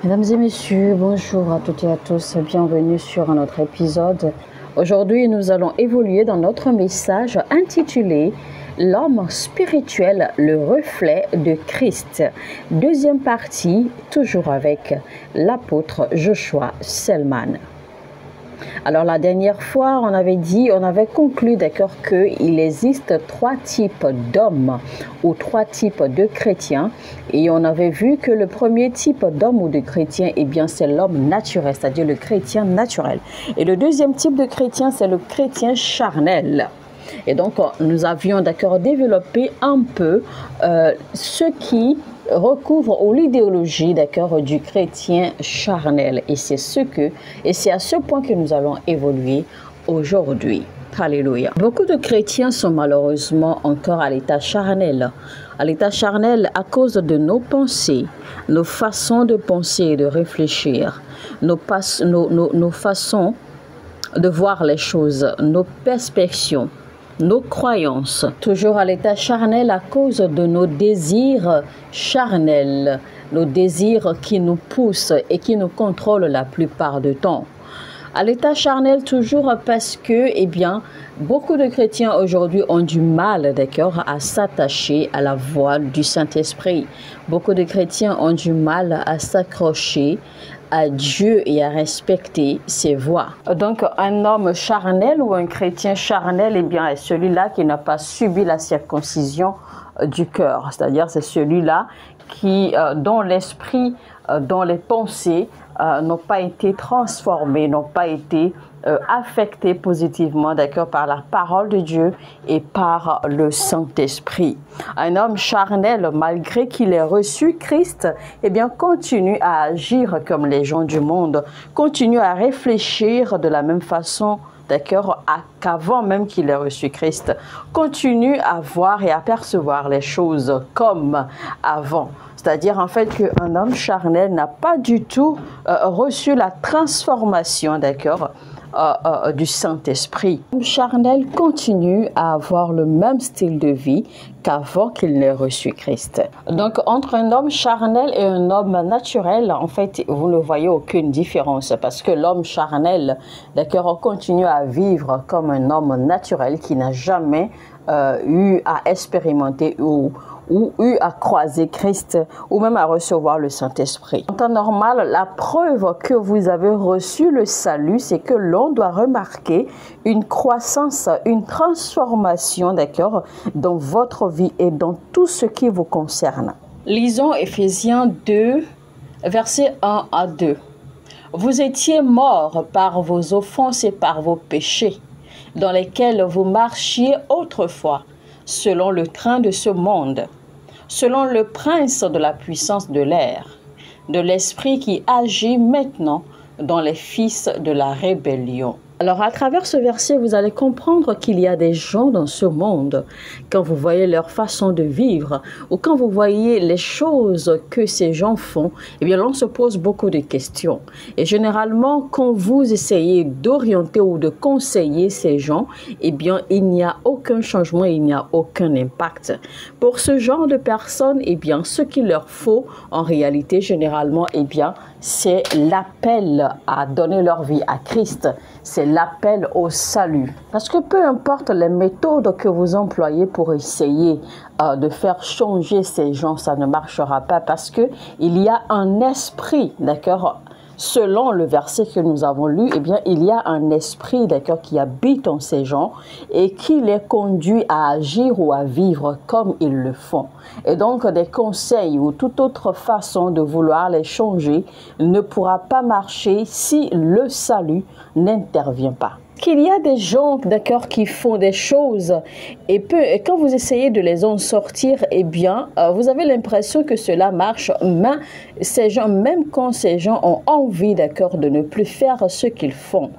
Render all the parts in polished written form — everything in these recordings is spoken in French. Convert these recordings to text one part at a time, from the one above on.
Mesdames et messieurs, bonjour à toutes et à tous, bienvenue sur un autre épisode. Aujourd'hui, nous allons évoluer dans notre message intitulé « L'homme spirituel, le reflet de Christ ». Deuxième partie, toujours avec l'apôtre Joshua Selman. Alors la dernière fois, on avait conclu d'accord qu'il existe trois types d'hommes ou trois types de chrétiens et on avait vu que le premier type d'homme ou de chrétien, eh bien c'est l'homme naturel, c'est-à-dire le chrétien naturel. Et le deuxième type de chrétien, c'est le chrétien charnel. Et donc nous avions d'accord développé un peu ce qui recouvre ou l'idéologie d'accord du chrétien charnel et c'est à ce point que nous allons évoluer aujourd'hui. Alléluia. Beaucoup de chrétiens sont malheureusement encore à l'état charnel. À l'état charnel à cause de nos pensées, nos façons de penser et de réfléchir, nos façons de voir les choses, nos perspectives, nos croyances, toujours à l'état charnel à cause de nos désirs charnels, nos désirs qui nous poussent et qui nous contrôlent la plupart du temps. À l'état charnel toujours parce que, eh bien, beaucoup de chrétiens aujourd'hui ont du mal, d'accord, à s'attacher à la voix du Saint-Esprit. Beaucoup de chrétiens ont du mal à s'accrocher à Dieu et à respecter ses voix. Donc, un homme charnel ou un chrétien charnel, eh bien, est celui-là qui n'a pas subi la circoncision du cœur. C'est-à-dire, c'est celui-là qui, dont l'esprit, dont les pensées n'ont pas été transformées, n'ont pas été affectés positivement, d'accord, par la parole de Dieu et par le Saint-Esprit. Un homme charnel, malgré qu'il ait reçu Christ, eh bien, continue à agir comme les gens du monde, continue à réfléchir de la même façon, d'accord, qu'avant même qu'il ait reçu Christ, continue à voir et à percevoir les choses comme avant. C'est-à-dire en fait qu'un homme charnel n'a pas du tout reçu la transformation, d'accord, du Saint-Esprit. L'homme charnel continue à avoir le même style de vie qu'avant qu'il n'ait reçu Christ. Donc, entre un homme charnel et un homme naturel, en fait, vous ne voyez aucune différence parce que l'homme charnel, d'accord, continue à vivre comme un homme naturel qui n'a jamais eu à expérimenter ou eu à croiser Christ ou même à recevoir le Saint-Esprit. En temps normal, la preuve que vous avez reçu le salut, c'est que l'on doit remarquer une croissance, une transformation, d'accord, dans votre vie et dans tout ce qui vous concerne. Lisons Éphésiens 2, versets 1 à 2. Vous étiez morts par vos offenses et par vos péchés, dans lesquels vous marchiez autrefois, selon le train de ce monde, selon le prince de la puissance de l'air, de l'esprit qui agit maintenant dans les fils de la rébellion. Alors, à travers ce verset, vous allez comprendre qu'il y a des gens dans ce monde, quand vous voyez leur façon de vivre, ou quand vous voyez les choses que ces gens font, eh bien, l'on se pose beaucoup de questions. Et généralement, quand vous essayez d'orienter ou de conseiller ces gens, eh bien, il n'y a aucun changement, il n'y a aucun impact. Pour ce genre de personnes, eh bien, ce qu'il leur faut, en réalité, généralement, eh bien, c'est l'appel à donner leur vie à Christ. C'est l'appel au salut. Parce que peu importe les méthodes que vous employez pour essayer de faire changer ces gens, ça ne marchera pas parce que il y a un esprit, d'accord. Selon le verset que nous avons lu, eh bien, il y a un esprit, d'accord, qui habite en ces gens et qui les conduit à agir ou à vivre comme ils le font. Et donc, des conseils ou toute autre façon de vouloir les changer ne pourra pas marcher si le salut n'intervient pas. Qu'il y a des gens, d'accord, qui font des choses et quand vous essayez de les en sortir, eh bien, vous avez l'impression que cela marche, mais ces gens, même quand ces gens ont envie, d'accord, de ne plus faire ce qu'ils font,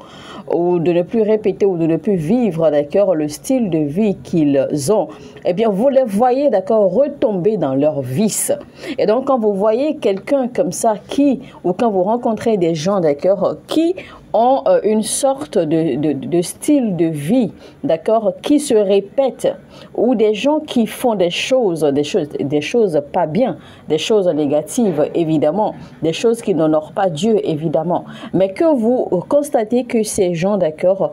ou de ne plus répéter ou de ne plus vivre, d'accord, le style de vie qu'ils ont, eh bien, vous les voyez, d'accord, retomber dans leur vice. Et donc, quand vous voyez quelqu'un comme ça ou quand vous rencontrez des gens, d'accord, qui ont une sorte de style de vie, d'accord, qui se répète, ou des gens qui font des choses pas bien, des choses négatives, évidemment, des choses qui n'honorent pas Dieu, évidemment, mais que vous constatez que ces gens, d'accord,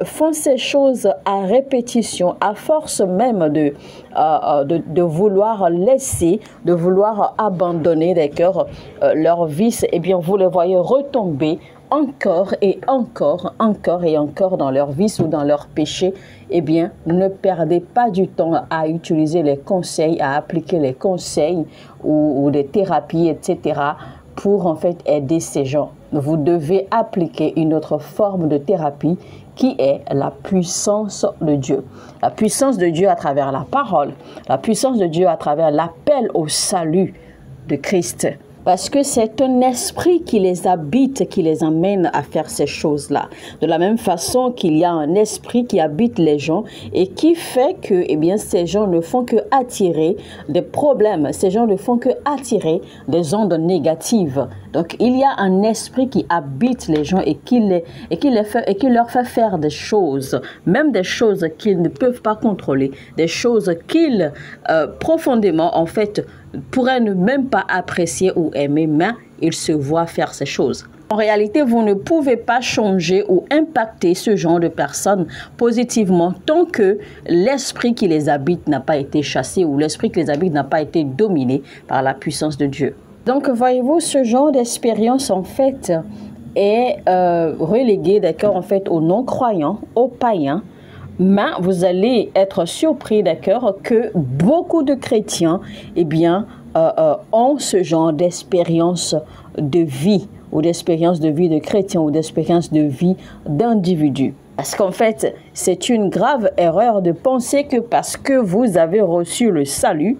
font ces choses à répétition, à force même de vouloir laisser, de vouloir abandonner, d'accord, leur vice, eh bien, vous les voyez retomber encore et encore dans leur vice ou dans leur péché. Eh bien, ne perdez pas du temps à utiliser les conseils, à appliquer les conseils ou des thérapies, etc., pour en fait aider ces gens. Vous devez appliquer une autre forme de thérapie qui est la puissance de Dieu. La puissance de Dieu à travers la parole, la puissance de Dieu à travers l'appel au salut de Christ. Parce que c'est un esprit qui les habite, qui les amène à faire ces choses-là. De la même façon qu'il y a un esprit qui habite les gens et qui fait que, eh bien, ces gens ne font que attirer des problèmes. Ces gens ne font que attirer des ondes négatives. Donc, il y a un esprit qui habite les gens et qui leur fait faire des choses, même des choses qu'ils ne peuvent pas contrôler, des choses qu'ils, profondément, en fait, pourraient ne même pas apprécier ou aimer, mais ils se voient faire ces choses. En réalité, vous ne pouvez pas changer ou impacter ce genre de personnes positivement tant que l'esprit qui les habite n'a pas été chassé ou l'esprit qui les habite n'a pas été dominé par la puissance de Dieu. Donc, voyez-vous, ce genre d'expérience, en fait, est relégué, d'accord, en fait, aux non-croyants, aux païens. Mais vous allez être surpris, d'accord, que beaucoup de chrétiens, eh bien, ont ce genre d'expérience de vie, ou d'expérience de vie de chrétiens, ou d'expérience de vie d'individus. Parce qu'en fait, c'est une grave erreur de penser que parce que vous avez reçu le salut,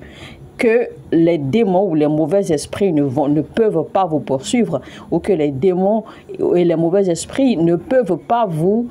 que les démons ou les mauvais esprits ne peuvent pas vous poursuivre, ou que les démons et les mauvais esprits ne peuvent pas vous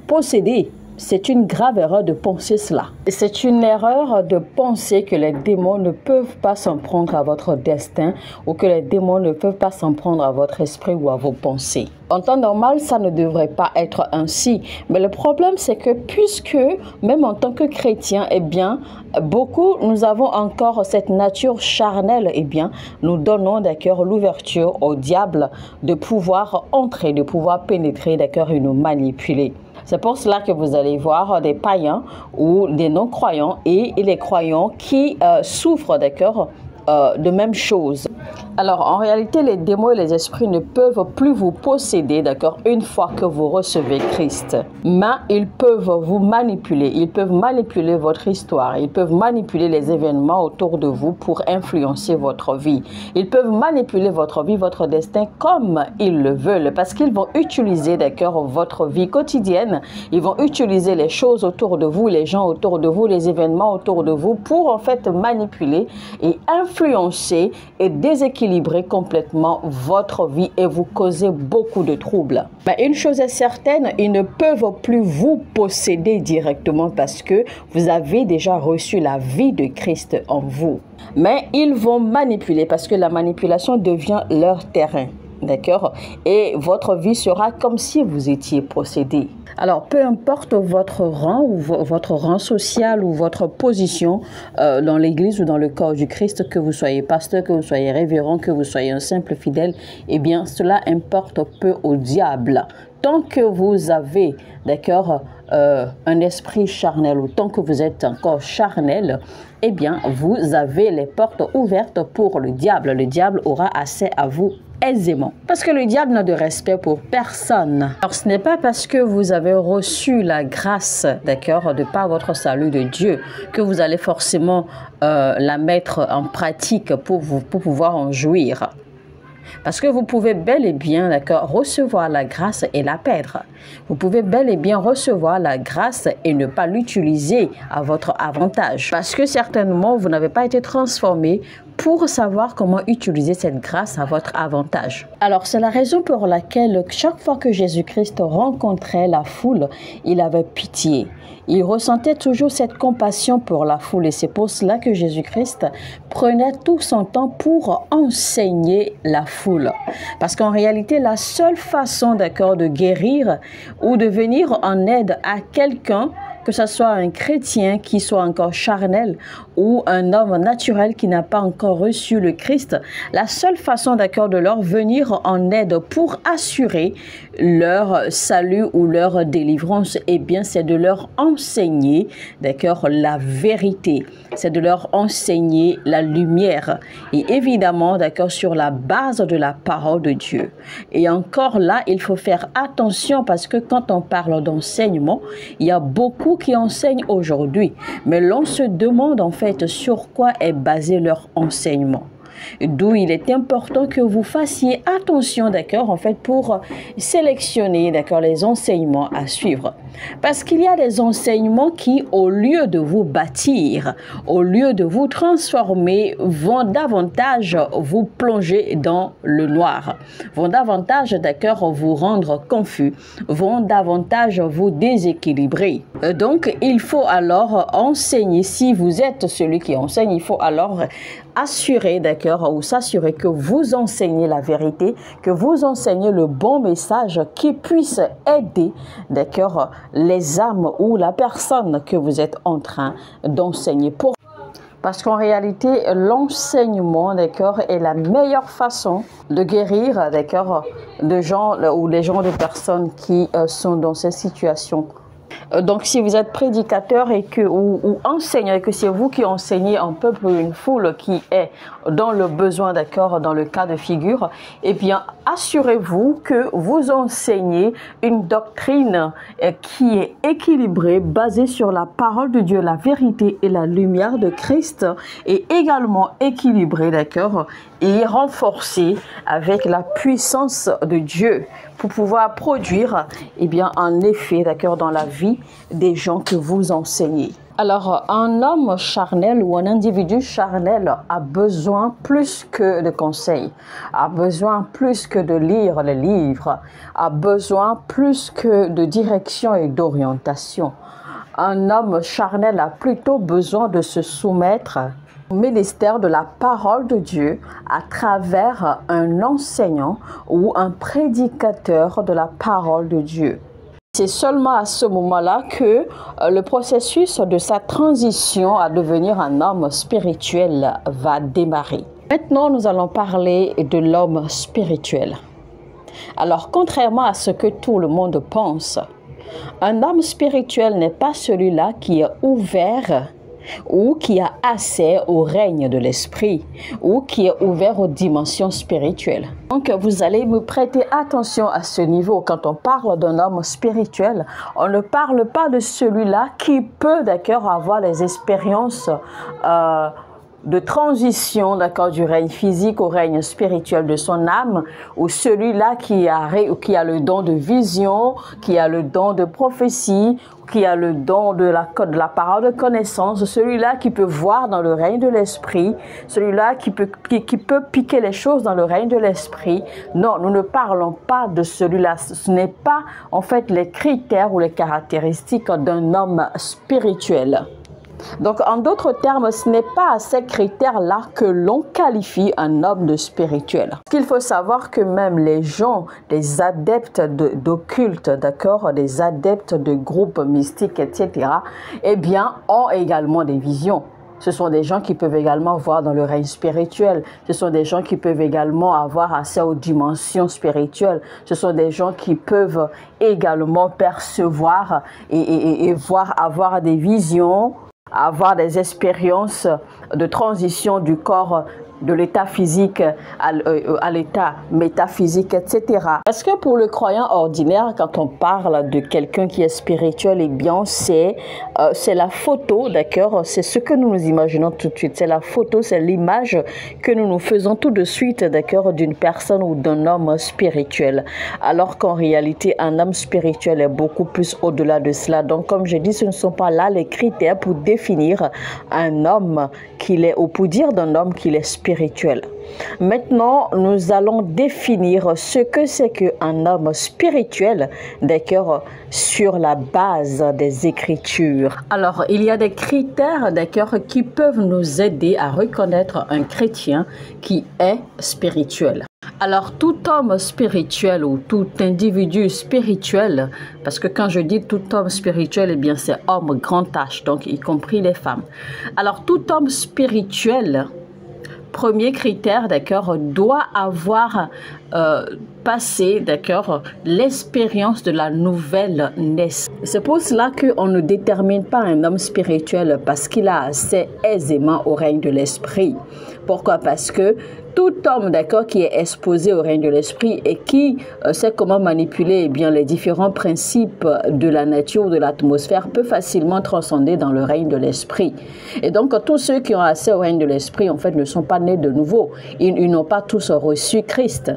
posséder. C'est une grave erreur de penser cela. C'est une erreur de penser que les démons ne peuvent pas s'en prendre à votre destin ou que les démons ne peuvent pas s'en prendre à votre esprit ou à vos pensées. En temps normal, ça ne devrait pas être ainsi. Mais le problème, c'est que puisque, même en tant que chrétien, eh bien, beaucoup, nous avons encore cette nature charnelle, eh bien, nous donnons d'accord l'ouverture au diable de pouvoir entrer, de pouvoir pénétrer, d'accord, et nous manipuler. C'est pour cela que vous allez voir des païens ou des non-croyants et les croyants qui souffrent, d'accord, de même chose. Alors, en réalité, les démons et les esprits ne peuvent plus vous posséder, d'accord, une fois que vous recevez Christ. Mais ils peuvent vous manipuler, ils peuvent manipuler votre histoire, ils peuvent manipuler les événements autour de vous pour influencer votre vie. Ils peuvent manipuler votre vie, votre destin comme ils le veulent, parce qu'ils vont utiliser, d'accord, votre vie quotidienne. Ils vont utiliser les choses autour de vous, les gens autour de vous, les événements autour de vous pour, en fait, manipuler et influencer et déséquilibrer complètement votre vie et vous causer beaucoup de troubles. Mais une chose est certaine, ils ne peuvent plus vous posséder directement parce que vous avez déjà reçu la vie de Christ en vous. Mais ils vont manipuler parce que la manipulation devient leur terrain. D'accord? Et votre vie sera comme si vous étiez possédé. Alors, peu importe votre rang ou votre rang social ou votre position dans l'Église ou dans le corps du Christ, que vous soyez pasteur, que vous soyez révérend, que vous soyez un simple fidèle, eh bien, cela importe peu au diable. Tant que vous avez, d'accord, un esprit charnel ou tant que vous êtes encore charnel, eh bien, vous avez les portes ouvertes pour le diable. Le diable aura accès à vous aisément. Parce que le diable n'a de respect pour personne. Alors, ce n'est pas parce que vous avez reçu la grâce, d'accord, de par votre salut de Dieu, que vous allez forcément la mettre en pratique pour pouvoir en jouir. Parce que vous pouvez bel et bien, d'accord, recevoir la grâce et la perdre. Vous pouvez bel et bien recevoir la grâce et ne pas l'utiliser à votre avantage. Parce que certainement, vous n'avez pas été transformé pour savoir comment utiliser cette grâce à votre avantage. Alors, c'est la raison pour laquelle chaque fois que Jésus-Christ rencontrait la foule, il avait pitié. Il ressentait toujours cette compassion pour la foule et c'est pour cela que Jésus-Christ prenait tout son temps pour enseigner la foule. Parce qu'en réalité, la seule façon, d'accord, de guérir ou de venir en aide à quelqu'un, que ce soit un chrétien qui soit encore charnel ou un homme naturel qui n'a pas encore reçu le Christ, la seule façon, d'accord, de leur venir en aide pour assurer leur salut ou leur délivrance, eh bien, c'est de leur enseigner, d'accord, la vérité. C'est de leur enseigner la lumière. Et évidemment, d'accord, sur la base de la parole de Dieu. Et encore là, il faut faire attention parce que quand on parle d'enseignement, il y a beaucoup qui enseignent aujourd'hui. Mais l'on se demande en fait sur quoi est basé leur enseignement. D'où il est important que vous fassiez attention, d'accord, en fait, pour sélectionner, d'accord, les enseignements à suivre. Parce qu'il y a des enseignements qui, au lieu de vous bâtir, au lieu de vous transformer, vont davantage vous plonger dans le noir, vont davantage, d'accord, vous rendre confus, vont davantage vous déséquilibrer. Donc, il faut alors enseigner, si vous êtes celui qui enseigne, il faut alors assurer, d'accord, ou s'assurer que vous enseignez la vérité, que vous enseignez le bon message qui puisse aider, d'accord, les âmes ou la personne que vous êtes en train d'enseigner. Parce qu'en réalité, l'enseignement, d'accord, est la meilleure façon de guérir, d'accord, de gens ou les gens, de personnes qui sont dans ces situations. Donc, si vous êtes prédicateur et que, ou enseignant, et que c'est vous qui enseignez un peuple ou une foule qui est dans le besoin, d'accord, dans le cas de figure, eh bien, assurez-vous que vous enseignez une doctrine qui est équilibrée, basée sur la parole de Dieu, la vérité et la lumière de Christ, et également équilibrée, d'accord, et renforcée avec la puissance de Dieu pour pouvoir produire, eh bien, un effet, d'accord, dans la vie des gens que vous enseignez. Alors, un homme charnel ou un individu charnel a besoin plus que de conseils, a besoin plus que de lire les livres, a besoin plus que de direction et d'orientation. Un homme charnel a plutôt besoin de se soumettre au ministère de la parole de Dieu à travers un enseignant ou un prédicateur de la parole de Dieu. C'est seulement à ce moment-là que le processus de sa transition à devenir un homme spirituel va démarrer. Maintenant, nous allons parler de l'homme spirituel. Alors, contrairement à ce que tout le monde pense, un homme spirituel n'est pas celui-là qui est ouvert ou qui a accès au règne de l'esprit, ou qui est ouvert aux dimensions spirituelles. Donc, vous allez me prêter attention à ce niveau. Quand on parle d'un homme spirituel, on ne parle pas de celui-là qui peut, d'accord, avoir les expériences de transition, d'accord, du règne physique au règne spirituel de son âme, ou celui-là qui a le don de vision, qui a le don de prophétie, qui a le don de la parole de connaissance, celui-là qui peut voir dans le règne de l'esprit, celui-là qui peut piquer les choses dans le règne de l'esprit. Non, nous ne parlons pas de celui-là. Ce n'est pas, en fait, les critères ou les caractéristiques d'un homme spirituel. Donc, en d'autres termes, ce n'est pas à ces critères-là que l'on qualifie un homme de spirituel. Il faut savoir que même les gens, les adeptes d'occulte, d'accord, des adeptes de groupes mystiques, etc., eh bien, ont également des visions. Ce sont des gens qui peuvent également voir dans le règne spirituel. Ce sont des gens qui peuvent également avoir accès aux dimensions spirituelles. Ce sont des gens qui peuvent également percevoir et avoir des visions, avoir des expériences de transition du corps, de l'état physique à l'état métaphysique, etc. Parce que pour le croyant ordinaire, quand on parle de quelqu'un qui est spirituel, eh bien, c'est la photo, d'accord? C'est ce que nous nous imaginons tout de suite. C'est la photo, c'est l'image que nous nous faisons tout de suite, d'accord, d'une personne ou d'un homme spirituel. Alors qu'en réalité, un homme spirituel est beaucoup plus au-delà de cela. Donc, comme je dis, ce ne sont pas là les critères pour définir un homme qu'il est, ou pour dire d'un homme qu'il est spirituel. spirituel. Maintenant, nous allons définir ce que c'est qu'un homme spirituel, d'accord, sur la base des Écritures. Alors, il y a des critères, d'accord, qui peuvent nous aider à reconnaître un chrétien qui est spirituel. Alors, tout homme spirituel ou tout individu spirituel, parce que quand je dis tout homme spirituel, eh bien, c'est homme grand H, donc y compris les femmes. Alors, tout homme spirituel, premier critère, d'accord, doit avoir passé, d'accord, l'expérience de la nouvelle naissance. C'est pour cela qu'on ne détermine pas un homme spirituel parce qu'il a accès aisément au règne de l'esprit. Pourquoi? Parce que tout homme, d'accord, qui est exposé au règne de l'esprit et qui sait comment manipuler eh bien, les différents principes de la nature ou de l'atmosphère peut facilement transcender dans le règne de l'esprit. Et donc, tous ceux qui ont accès au règne de l'esprit, en fait, ne sont pas nés de nouveau. Ils n'ont pas tous reçu Christ.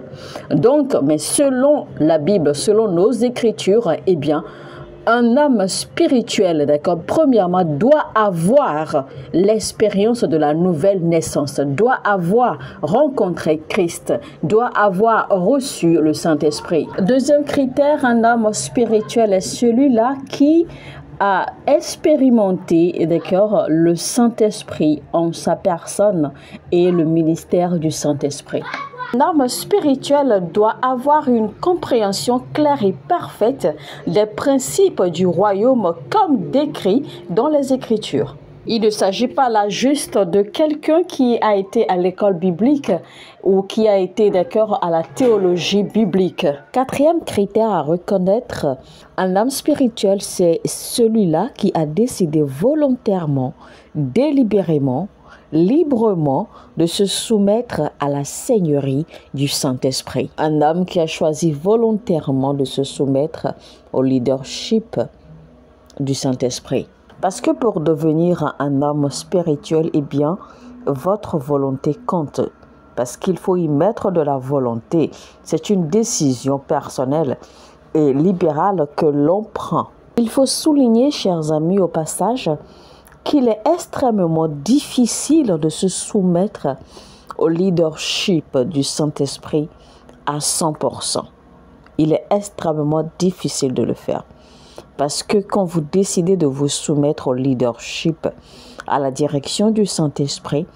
Donc, mais selon la Bible, selon nos Écritures, eh bien, un homme spirituel, d'accord, premièrement, doit avoir l'expérience de la nouvelle naissance, doit avoir rencontré Christ, doit avoir reçu le Saint-Esprit. Deuxième critère, un homme spirituel est celui-là qui a expérimenté, d'accord, le Saint-Esprit en sa personne et le ministère du Saint-Esprit. Un homme spirituel doit avoir une compréhension claire et parfaite des principes du royaume comme décrit dans les Écritures. Il ne s'agit pas là juste de quelqu'un qui a été à l'école biblique ou qui a été d'accord à la théologie biblique. Quatrième critère à reconnaître, un homme spirituel, c'est celui-là qui a décidé volontairement, délibérément, librement de se soumettre à la seigneurie du Saint-Esprit. Un homme qui a choisi volontairement de se soumettre au leadership du Saint-Esprit. Parce que pour devenir un homme spirituel, eh bien, votre volonté compte. Parce qu'il faut y mettre de la volonté. C'est une décision personnelle et libérale que l'on prend. Il faut souligner, chers amis, au passage, qu'il est extrêmement difficile de se soumettre au leadership du Saint-Esprit à 100%. Il est extrêmement difficile de le faire. Parce que quand vous décidez de vous soumettre au leadership, à la direction du Saint-Esprit,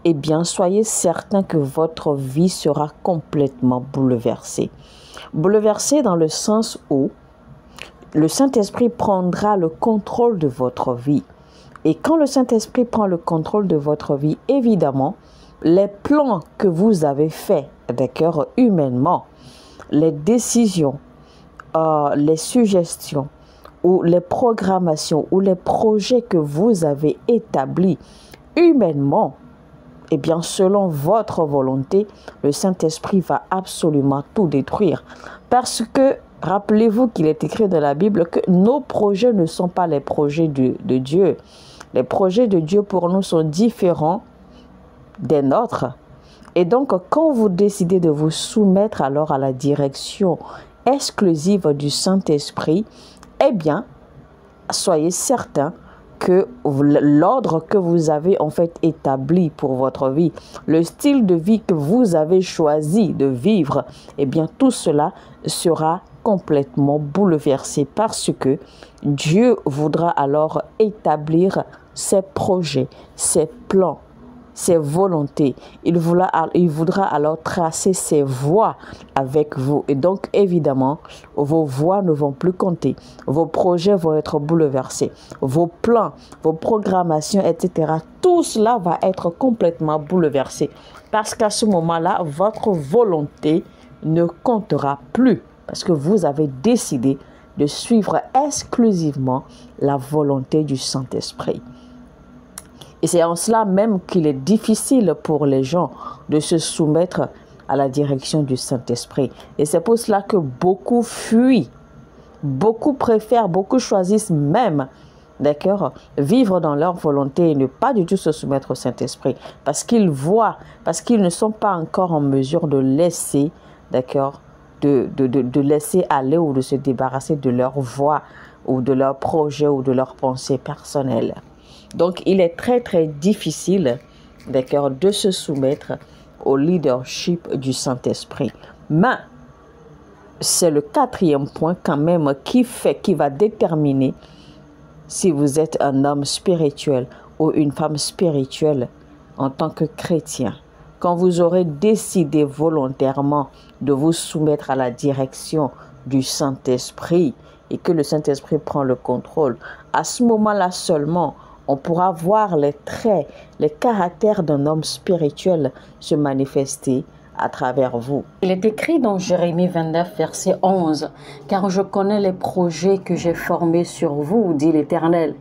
eh bien, soyez certain que votre vie sera complètement bouleversée. Bouleversée dans le sens où le Saint-Esprit prendra le contrôle de votre vie. Et quand le Saint-Esprit prend le contrôle de votre vie, évidemment, les plans que vous avez faits, d'accord, humainement, les décisions, les suggestions, ou les programmations, ou les projets que vous avez établis humainement, eh bien, selon votre volonté, le Saint-Esprit va absolument tout détruire. Parce que, rappelez-vous qu'il est écrit dans la Bible que nos projets ne sont pas les projets de Dieu. Les projets de Dieu pour nous sont différents des nôtres. Et donc, quand vous décidez de vous soumettre alors à la direction exclusive du Saint-Esprit, eh bien, soyez certain que l'ordre que vous avez en fait établi pour votre vie, le style de vie que vous avez choisi de vivre, eh bien, tout cela sera complètement bouleversé parce que Dieu voudra alors établir ses projets, ses plans, ses volontés. Il voudra alors tracer ses voies avec vous. Et donc, évidemment, vos voies ne vont plus compter. Vos projets vont être bouleversés. Vos plans, vos programmations, etc. Tout cela va être complètement bouleversé. Parce qu'à ce moment-là, votre volonté ne comptera plus. Parce que vous avez décidé de suivre exclusivement la volonté du Saint-Esprit. Et c'est en cela même qu'il est difficile pour les gens de se soumettre à la direction du Saint-Esprit. Et c'est pour cela que beaucoup fuient, beaucoup préfèrent, beaucoup choisissent même, d'accord, vivre dans leur volonté et ne pas du tout se soumettre au Saint-Esprit. Parce qu'ils voient, parce qu'ils ne sont pas encore en mesure de laisser, d'accord, de laisser aller ou de se débarrasser de leur voix ou de leur projet ou de leurs pensées personnelles. Donc, il est très, très difficile d'accord, de se soumettre au leadership du Saint-Esprit. Mais c'est le quatrième point quand même qui va déterminer si vous êtes un homme spirituel ou une femme spirituelle en tant que chrétien. Quand vous aurez décidé volontairement de vous soumettre à la direction du Saint-Esprit et que le Saint-Esprit prend le contrôle, à ce moment-là seulement, on pourra voir les traits, les caractères d'un homme spirituel se manifester à travers vous. Il est écrit dans Jérémie 29, verset 11, « Car je connais les projets que j'ai formés sur vous, dit l'Éternel.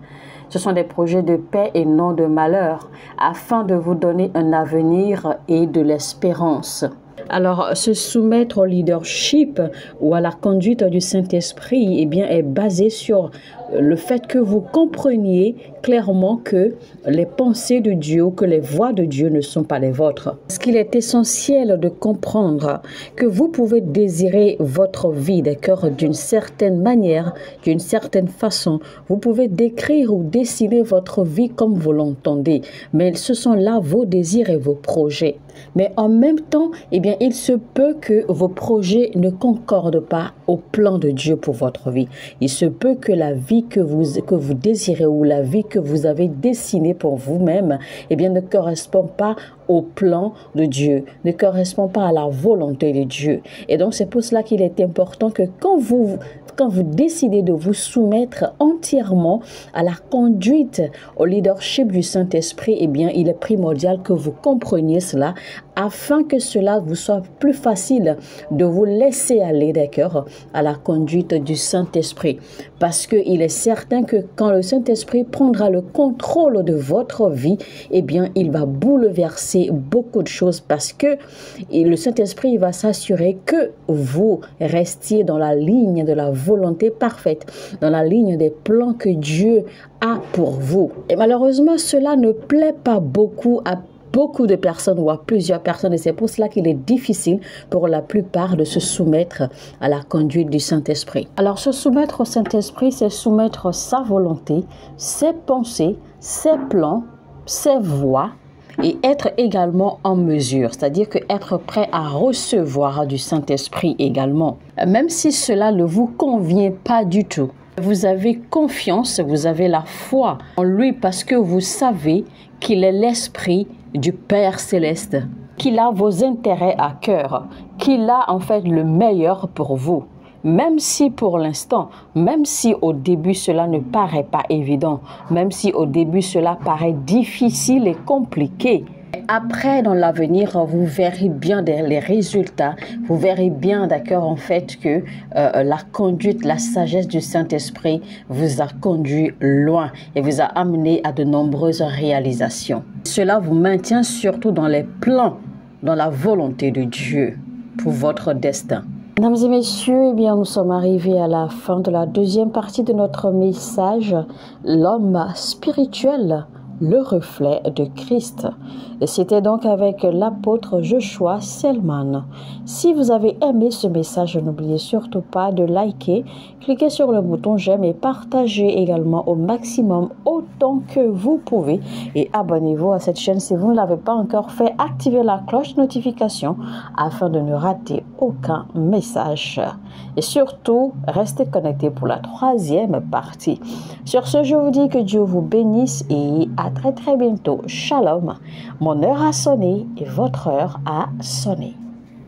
Ce sont des projets de paix et non de malheur, afin de vous donner un avenir et de l'espérance. » Alors, se soumettre au leadership ou à la conduite du Saint-Esprit, eh bien, est basé sur le fait que vous compreniez clairement que les pensées de Dieu, que les voies de Dieu ne sont pas les vôtres. Parce qu'il est essentiel de comprendre que vous pouvez désirer votre vie, d'accord, d'une certaine manière, d'une certaine façon. Vous pouvez décrire ou dessiner votre vie comme vous l'entendez, mais ce sont là vos désirs et vos projets. Mais en même temps, eh bien, il se peut que vos projets ne concordent pas au plan de Dieu pour votre vie. Il se peut que la vie que vous désirez ou la vie que vous avez dessinée pour vous-même, eh bien, ne correspond pas au plan de Dieu, ne correspond pas à la volonté de Dieu. Et donc, c'est pour cela qu'il est important que quand vous décidez de vous soumettre entièrement à la conduite, au leadership du Saint-Esprit, eh bien, il est primordial que vous compreniez cela afin que cela vous soit plus facile de vous laisser aller, d'accord, à la conduite du Saint-Esprit. Parce qu'il est certain que quand le Saint-Esprit prendra le contrôle de votre vie, eh bien, il va bouleverser beaucoup de choses parce que le Saint-Esprit va s'assurer que vous restiez dans la ligne de la volonté parfaite, dans la ligne des plans que Dieu a pour vous. Et malheureusement, cela ne plaît pas beaucoup à beaucoup de personnes ou à plusieurs personnes et c'est pour cela qu'il est difficile pour la plupart de se soumettre à la conduite du Saint-Esprit. Alors se soumettre au Saint-Esprit, c'est soumettre sa volonté, ses pensées, ses plans, ses voies et être également en mesure, c'est-à-dire que être prêt à recevoir du Saint-Esprit également. Même si cela ne vous convient pas du tout, vous avez confiance, vous avez la foi en lui parce que vous savez qu'il est l'Esprit du Père Céleste, qu'il a vos intérêts à cœur, qu'il a en fait le meilleur pour vous. Même si pour l'instant, même si au début cela ne paraît pas évident, même si au début cela paraît difficile et compliqué, après, dans l'avenir, vous verrez bien les résultats. Vous verrez bien, d'accord, en fait, que la conduite, la sagesse du Saint-Esprit vous a conduit loin et vous a amené à de nombreuses réalisations. Cela vous maintient surtout dans les plans, dans la volonté de Dieu pour votre destin. Mesdames et messieurs, eh bien, nous sommes arrivés à la fin de la deuxième partie de notre message, l'homme spirituel, le reflet de Christ. Et c'était donc avec l'apôtre Joshua Selman. Si vous avez aimé ce message, n'oubliez surtout pas de liker, cliquez sur le bouton j'aime et partagez également au maximum autant que vous pouvez. Et abonnez-vous à cette chaîne si vous ne l'avez pas encore fait. Activez la cloche de notification afin de ne rater aucun message. Et surtout, restez connectés pour la troisième partie. Sur ce, je vous dis que Dieu vous bénisse et à très bientôt. Shalom. Mon heure a sonné et votre heure a sonné.